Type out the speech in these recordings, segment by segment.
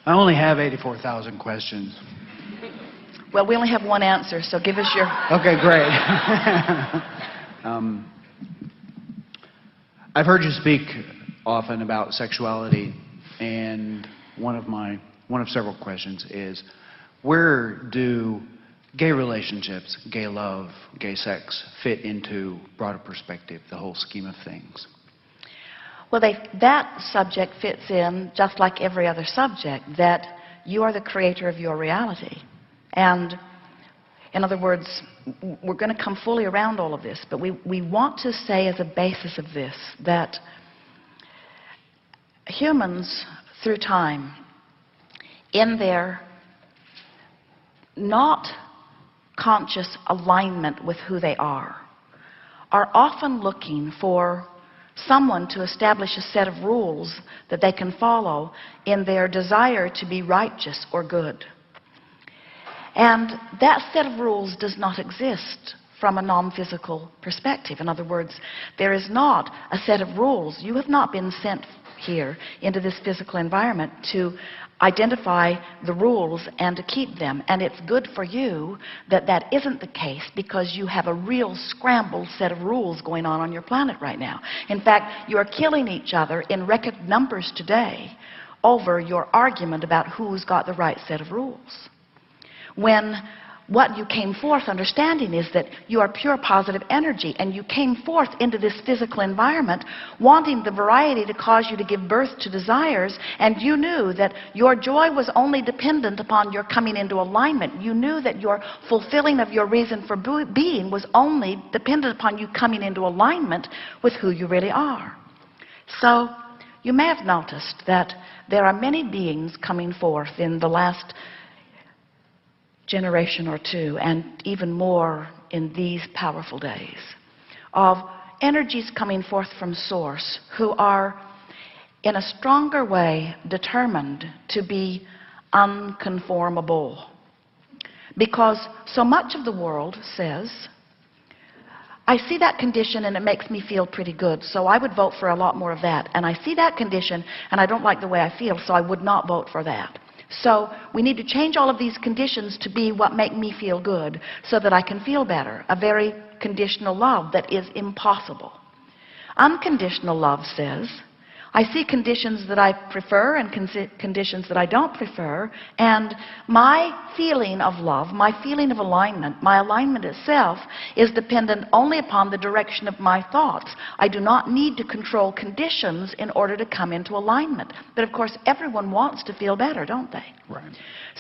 I only have 84,000 questions. Well, we only have one answer, so give us your... Okay, great. I've heard you speak often about sexuality, and one of several questions is, where do gay relationships, gay love, gay sex fit into broader perspective, the whole scheme of things? Well, that subject fits in just like every other subject, that you are the creator of your reality. And in other words, we're going to come fully around all of this, but we want to say as a basis of this that humans, through time, in their not conscious alignment with who they are often looking for someone to establish a set of rules that they can follow in their desire to be righteous or good. And that set of rules does not exist from a non-physical perspective. In other words, there is not a set of rules. You have not been sent here into this physical environment to identify the rules and to keep them. And it's good for you that that isn't the case, because you have a real scrambled set of rules going on your planet right now. In fact, you are killing each other in record numbers today over your argument about who's got the right set of rules. When what you came forth understanding is that you are pure positive energy, and you came forth into this physical environment wanting the variety to cause you to give birth to desires, and you knew that your joy was only dependent upon your coming into alignment. You knew that your fulfilling of your reason for being was only dependent upon you coming into alignment with who you really are. So you may have noticed that there are many beings coming forth in the last generation or two, and even more in these powerful days, of energies coming forth from source who are in a stronger way determined to be unconformable. Because so much of the world says, I see that condition and it makes me feel pretty good, so I would vote for a lot more of that. And I see that condition and I don't like the way I feel, so I would not vote for that. So we need to change all of these conditions to be what make me feel good so that I can feel better. A very conditional love that is impossible. Unconditional love says, I see conditions that I prefer and conditions that I don't prefer, and my feeling of love, my feeling of alignment, my alignment itself is dependent only upon the direction of my thoughts. I do not need to control conditions in order to come into alignment. But of course, everyone wants to feel better, don't they? Right.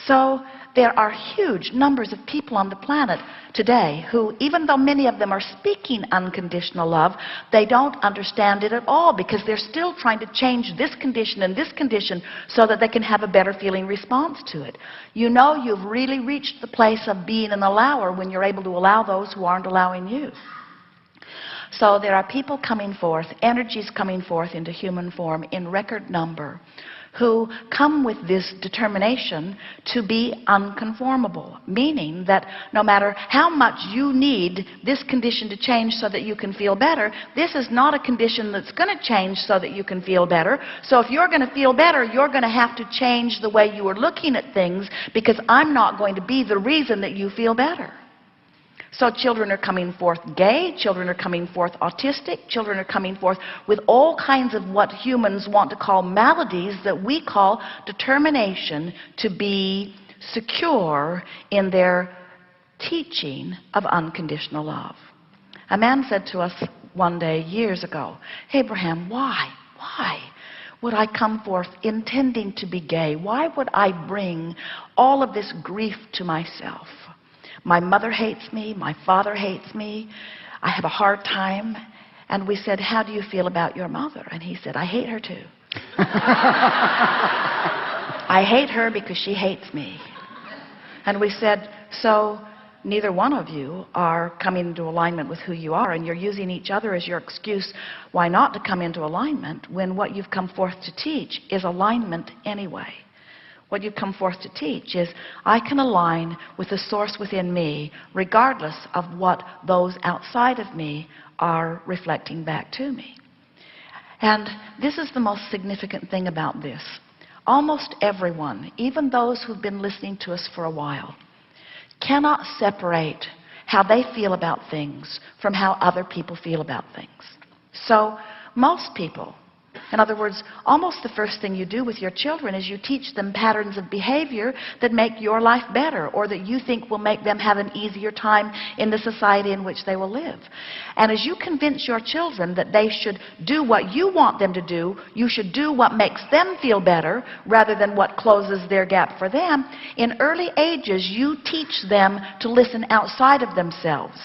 So there are huge numbers of people on the planet today who, even though many of them are speaking unconditional love, they don't understand it at all, because they're still trying to change this condition and this condition so that they can have a better feeling response to it. You know you've really reached the place of being an allower when you're able to allow those who aren't allowing you. So there are people coming forth, energies coming forth into human form in record number, who come with this determination to be unconformable, meaning that no matter how much you need this condition to change so that you can feel better, this is not a condition that's going to change so that you can feel better. So if you're going to feel better, you're going to have to change the way you are looking at things, because I'm not going to be the reason that you feel better. So children are coming forth gay, children are coming forth autistic, children are coming forth with all kinds of what humans want to call maladies that we call determination to be secure in their teaching of unconditional love. A man said to us one day years ago, Abraham, why would I come forth intending to be gay? Why would I bring all of this grief to myself? My mother hates me, my father hates me, I have a hard time. And we said, how do you feel about your mother? And he said, I hate her too. I hate her because she hates me. And we said, so neither one of you are coming into alignment with who you are, and you're using each other as your excuse why not to come into alignment, when what you've come forth to teach is alignment anyway. What you come forth to teach is, I can align with the source within me regardless of what those outside of me are reflecting back to me. And this is the most significant thing about this. almost everyone, even those who've been listening to us for a while, cannot separate how they feel about things from how other people feel about things. So most people, in other words, almost the first thing you do with your children is you teach them patterns of behavior that make your life better, or that you think will make them have an easier time in the society in which they will live. And as you convince your children that they should do what you want them to do, you should do what makes them feel better rather than what closes their gap for them, in early ages you teach them to listen outside of themselves.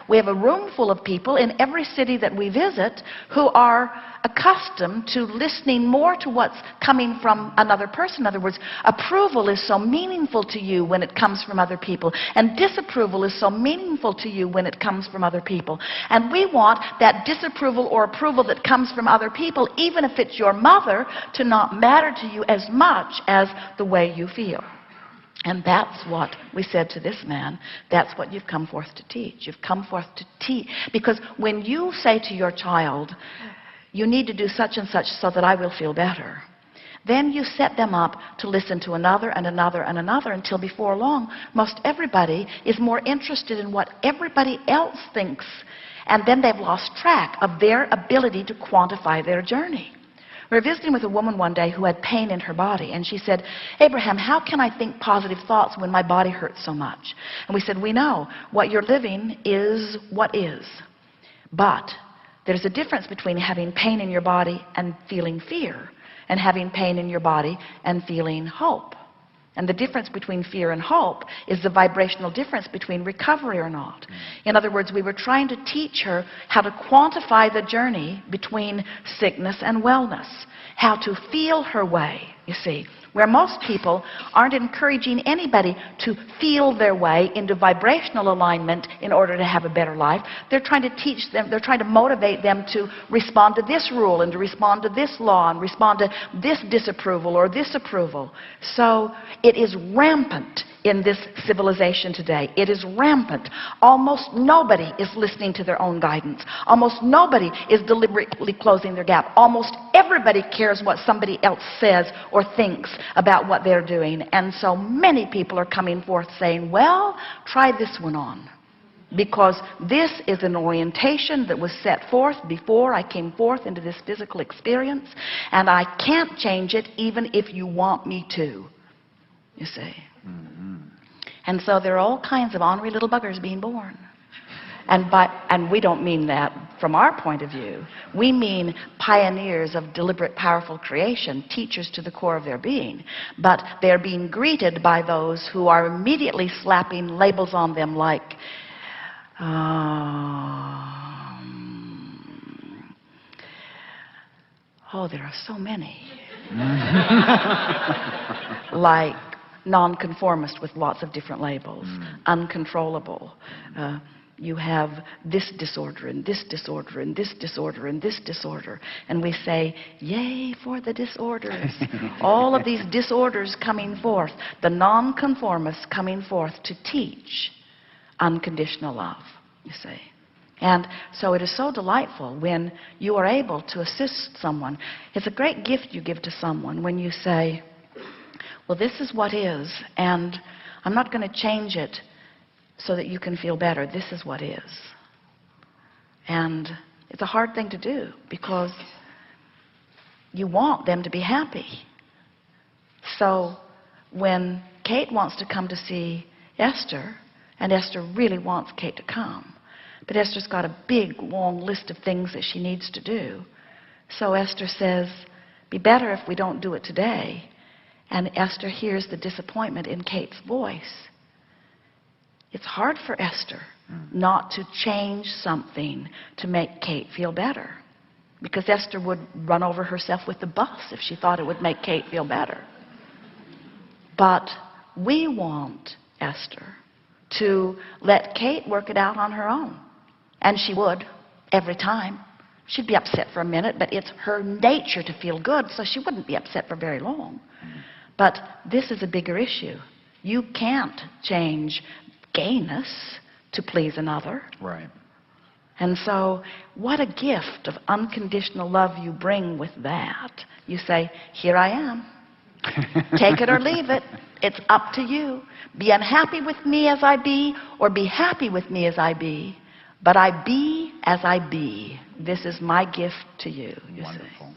We have a room full of people in every city that we visit who are accustomed to listening more to what's coming from another person. In other words, approval is so meaningful to you when it comes from other people, and disapproval is so meaningful to you when it comes from other people. And we want that disapproval or approval that comes from other people, even if it's your mother, to not matter to you as much as the way you feel. And that's what we said to this man. That's what you've come forth to teach. You've come forth to teach. Because when you say to your child, you need to do such and such so that I will feel better, then you set them up to listen to another and another and another until before long, most everybody is more interested in what everybody else thinks. And then they've lost track of their ability to quantify their journey. We were visiting with a woman one day who had pain in her body, and she said, Abraham, how can I think positive thoughts when my body hurts so much? And we said, we know what you're living is what is. But there's a difference between having pain in your body and feeling fear, and having pain in your body and feeling hope. And the difference between fear and hope is the vibrational difference between recovery or not. In other words, we were trying to teach her how to quantify the journey between sickness and wellness, how to feel her way, you see. Where most people aren't encouraging anybody to feel their way into vibrational alignment in order to have a better life. They're trying to teach them, they're trying to motivate them to respond to this rule and to respond to this law and respond to this disapproval or this approval. So it is rampant in this civilization today. It is rampant. Almost nobody is listening to their own guidance. Almost nobody is deliberately closing their gap. Almost everybody cares what somebody else says or thinks about what they're doing. And so many people are coming forth saying, well, try this one on. Because this is an orientation that was set forth before I came forth into this physical experience, and I can't change it even if you want me to, you see. And so there are all kinds of ornery little buggers being born. And we don't mean that from our point of view. We mean pioneers of deliberate, powerful creation, teachers to the core of their being. But they're being greeted by those who are immediately slapping labels on them like, oh, there are so many. Like nonconformist with lots of different labels, uncontrollable. You have this disorder and this disorder and this disorder and this disorder. And we say, yay for the disorders. All of these disorders coming forth, the nonconformists coming forth to teach unconditional love, you see. And so it is so delightful when you are able to assist someone. It's a great gift you give to someone when you say, well, this is what is, and I'm not going to change it so that you can feel better. This is what is. And it's a hard thing to do because you want them to be happy. So when Kate wants to come to see Esther, and Esther really wants Kate to come, but Esther's got a big, long list of things that she needs to do. So Esther says, be better if we don't do it today. And Esther hears the disappointment in Kate's voice. It's hard for Esther not to change something to make Kate feel better, because Esther would run over herself with the bus if she thought it would make Kate feel better. But we want Esther to let Kate work it out on her own. And she would every time. She'd be upset for a minute, but it's her nature to feel good, so she wouldn't be upset for very long. But this is a bigger issue. You can't change gayness to please another. Right. And so what a gift of unconditional love you bring with that. You say, here I am. Take it or leave it. It's up to you. Be unhappy with me as I be, or be happy with me as I be. But I be as I be. This is my gift to you, you see. Wonderful.